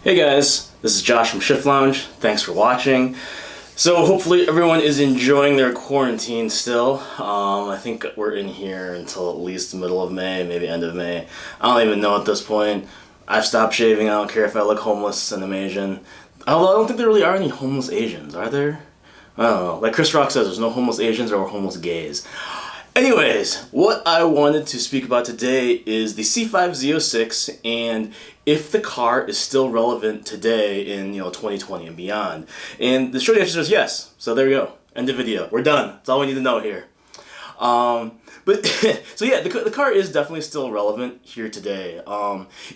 Hey guys, this is Josh from Shift Lounge. Thanks for watching. So hopefully everyone is enjoying their quarantine still. I think we're in here until at least the middle of May, maybe end of May. I don't even know at this point. I've stopped shaving. I don't care if I look homeless and I'm Asian. Although I don't think there really are any homeless Asians, are there? I don't know. Like Chris Rock says, there's no homeless Asians or homeless gays. Anyways, what I wanted to speak about today is the C5 Z06 and if the car is still relevant today in 2020 and beyond. And the short answer is yes. So there you go. End of video. We're done. That's all we need to know here. So yeah, the car is definitely still relevant here today.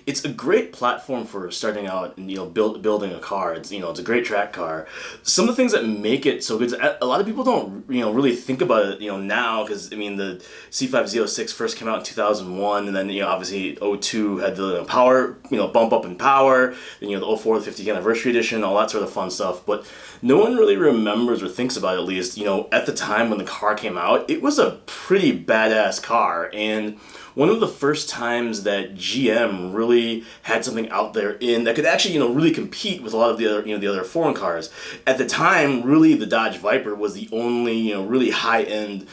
It's a great platform for starting out and building a car. It's it's a great track car. Some of the things that make it so good, a lot of people don't really think about it now, because I mean the C5 Z06 first came out in 2001, and then obviously 02 had the power bump up in power. Then the 04 the 50th anniversary edition, all that sort of fun stuff. But no one really remembers or thinks about it, at least at the time when the car came out. It was a pretty badass car, and one of the first times that GM really had something out there that could actually really compete with a lot of the other the other foreign cars. At the time, really the Dodge Viper was the only really high-end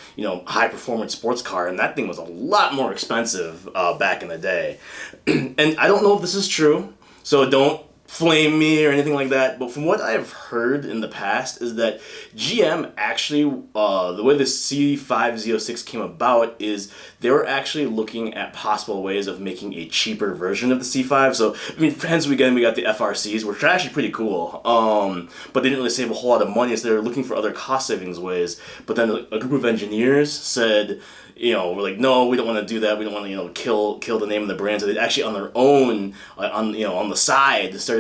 high performance sports car, and that thing was a lot more expensive back in the day. And I don't know if this is true, so don't flame me or anything like that, but from what I've heard in the past is that GM actually, the way the C5 Z06 came about is they were actually looking at possible ways of making a cheaper version of the C5. So, I mean, hence we got the FRCs, which are actually pretty cool, but they didn't really save a whole lot of money, so they were looking for other cost savings ways. But then a group of engineers said, we're like, no, we don't want to do that. We don't want to, kill the name of the brand. So they actually, on their own, on the side, started,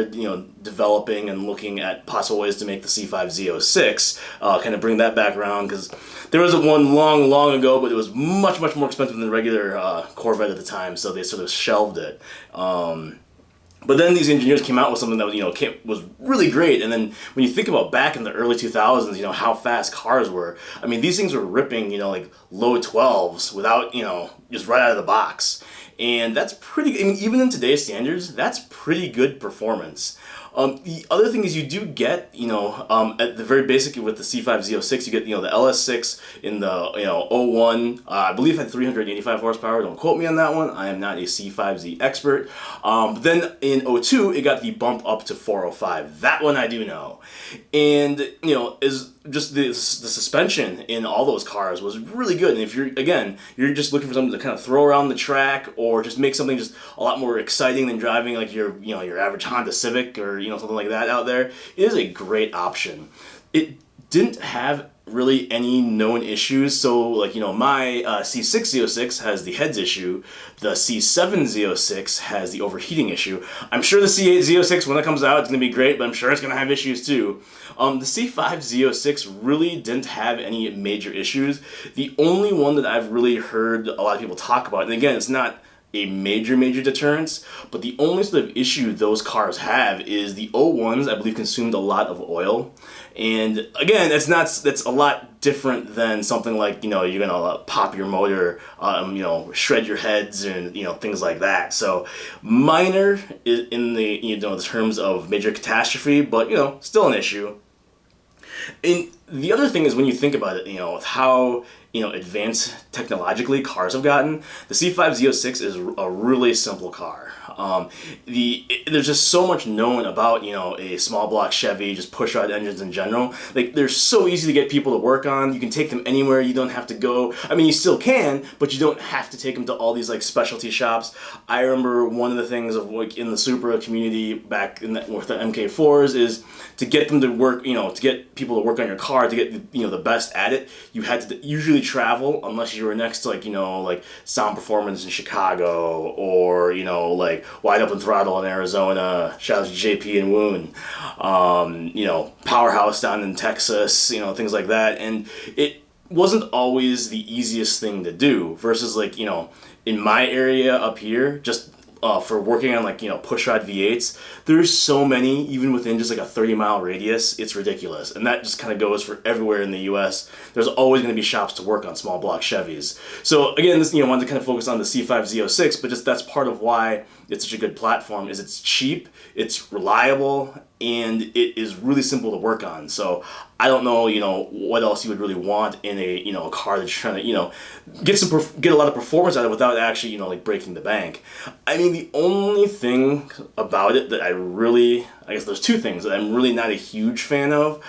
developing and looking at possible ways to make the C5 Z06, kind of bring that back around, because there was one long ago, but it was much more expensive than the regular Corvette at the time, so they sort of shelved it. But then these engineers came out with something that was really great. And then when you think about back in the early 2000s, how fast cars were. I mean, these things were ripping, like low 12s without, just right out of the box. And that's pretty, I mean, even in today's standards, that's pretty good performance. The other thing is you do get, at the very basic with the C5 Z06, you get, the LS6 in the, 01, I believe had 385 horsepower. Don't quote me on that one. I am not a C5Z expert. But then in 02, it got the bump up to 405. That one I do know. And, is just the suspension in all those cars was really good. And if you're just looking for something to kind of throw around the track or just make something just a lot more exciting than driving like your average Honda Civic or something like that out there, it is a great option. It didn't have really any known issues, so like my C6 Z06 has the heads issue, the C7 Z06 has the overheating issue. I'm sure the C8 Z06 when it comes out it's gonna be great, but I'm sure it's gonna have issues too. The C5 Z06 really didn't have any major issues. The only one that I've really heard a lot of people talk about, and again it's not a major deterrence, but the only sort of issue those cars have is the 01s I believe consumed a lot of oil. And again, that's a lot different than something like you're gonna pop your motor, shred your heads and things like that. So minor in the terms of major catastrophe, but still an issue. And the other thing is when you think about it, with how advanced technologically cars have gotten, the C5 Z06 is a really simple car. There's just so much known about a small block Chevy, just push rod engines in general. Like they're so easy to get people to work on. You can take them anywhere. You don't have to go. I mean, you still can, but you don't have to take them to all these like specialty shops. I remember one of the things of like in the Supra community back with the MK4s is to get them to work. To get people to work on your car, to get the best at it, you had to usually travel unless you were next to like Sound Performance in Chicago or like Wide Open Throttle in Arizona. Shout out to JP and Woon. Powerhouse down in Texas. Things like that, and it wasn't always the easiest thing to do. Versus like in my area up here, just for working on like, you know, pushrod V8s, there's so many, even within just like a 30-mile radius, it's ridiculous. And that just kind of goes for everywhere in the US. There's always going to be shops to work on small block Chevys. So again, this, you know, wanted to kind of focus on the C5 Z06, but just that's part of why it's such a good platform is it's cheap, it's reliable, and it is really simple to work on. So I don't know, you know, what else you would really want in a, you know, a car that's trying to, you know, get a lot of performance out of it without actually, you know, like breaking the bank. I mean, the only thing about it that I guess there's two things that I'm really not a huge fan of.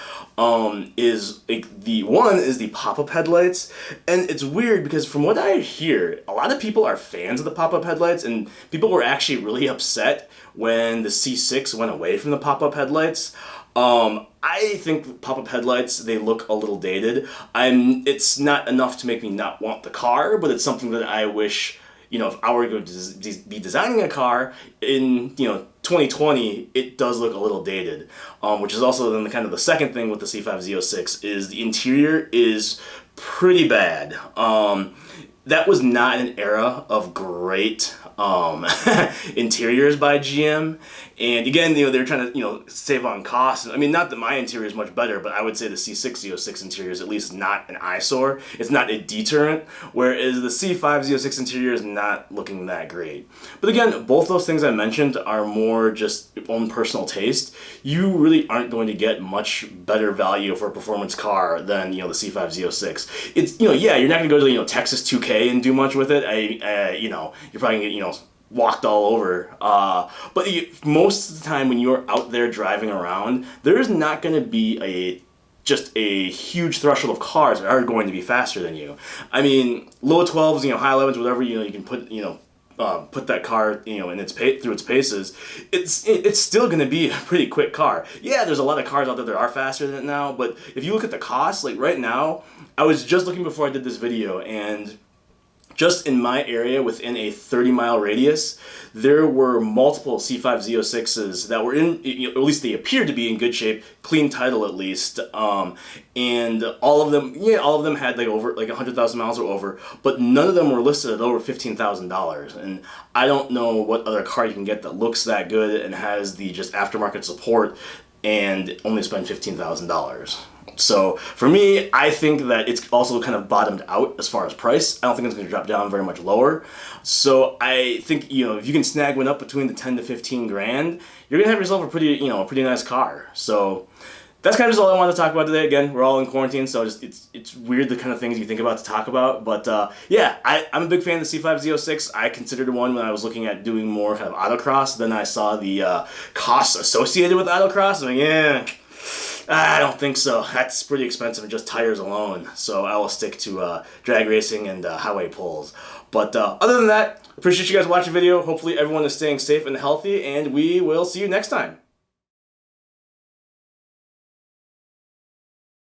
Is like, the one is the pop-up headlights, and it's weird because from what I hear, a lot of people are fans of the pop-up headlights, and people were actually really upset when the C6 went away from the pop-up headlights. I think pop-up headlights, they look a little dated. It's not enough to make me not want the car, but it's something that I wish, you know, if I were going to be designing a car in, you know, 2020, it does look a little dated. Which is also then kind of the second thing with the C5 Z06 is the interior is pretty bad. That was not an era of great interiors by GM. And again, you know, they're trying to, you know, save on costs. I mean, not that my interior is much better, but I would say the C6 Z06 interior is at least not an eyesore. It's not a deterrent, whereas the C5 Z06 interior is not looking that great. But again, both those things I mentioned are more just your own personal taste. You really aren't going to get much better value for a performance car than, you know, the C5 Z06. It's, you know, yeah, you're not going to go to, you know, Texas 2K and do much with it. You know, you're probably going to get, you know, walked all over. But most of the time when you're out there driving around, there's not going to be just a huge threshold of cars that are going to be faster than you. I mean, low 12s, you know, high 11s, whatever, you know, you can put, you know, put that car, you know, in through its paces, it's still going to be a pretty quick car. Yeah, there's a lot of cars out there that are faster than it now, but if you look at the cost, like right now, I was just looking before I did this video, and just in my area, within a 30-mile radius, there were multiple C5 Z06s that were in, you know, at least they appeared to be in good shape, clean title at least, and all of them had like over 100,000 miles or over, but none of them were listed at over $15,000. And I don't know what other car you can get that looks that good and has the just aftermarket support and only spend $15,000. So for me, I think that it's also kind of bottomed out as far as price. I don't think it's going to drop down very much lower. So I think, you know, if you can snag one up between the 10 to 15 grand, you're going to have yourself a pretty nice car. So that's kind of just all I wanted to talk about today. Again, we're all in quarantine, so it's weird the kind of things you think about to talk about. But yeah, I'm a big fan of the C5 Z06. I considered one when I was looking at doing more kind of autocross. Then I saw the costs associated with autocross. I'm like, yeah, I don't think so. That's pretty expensive in just tires alone. So I will stick to drag racing and highway pulls. But other than that, appreciate you guys watching the video. Hopefully everyone is staying safe and healthy, and we will see you next time.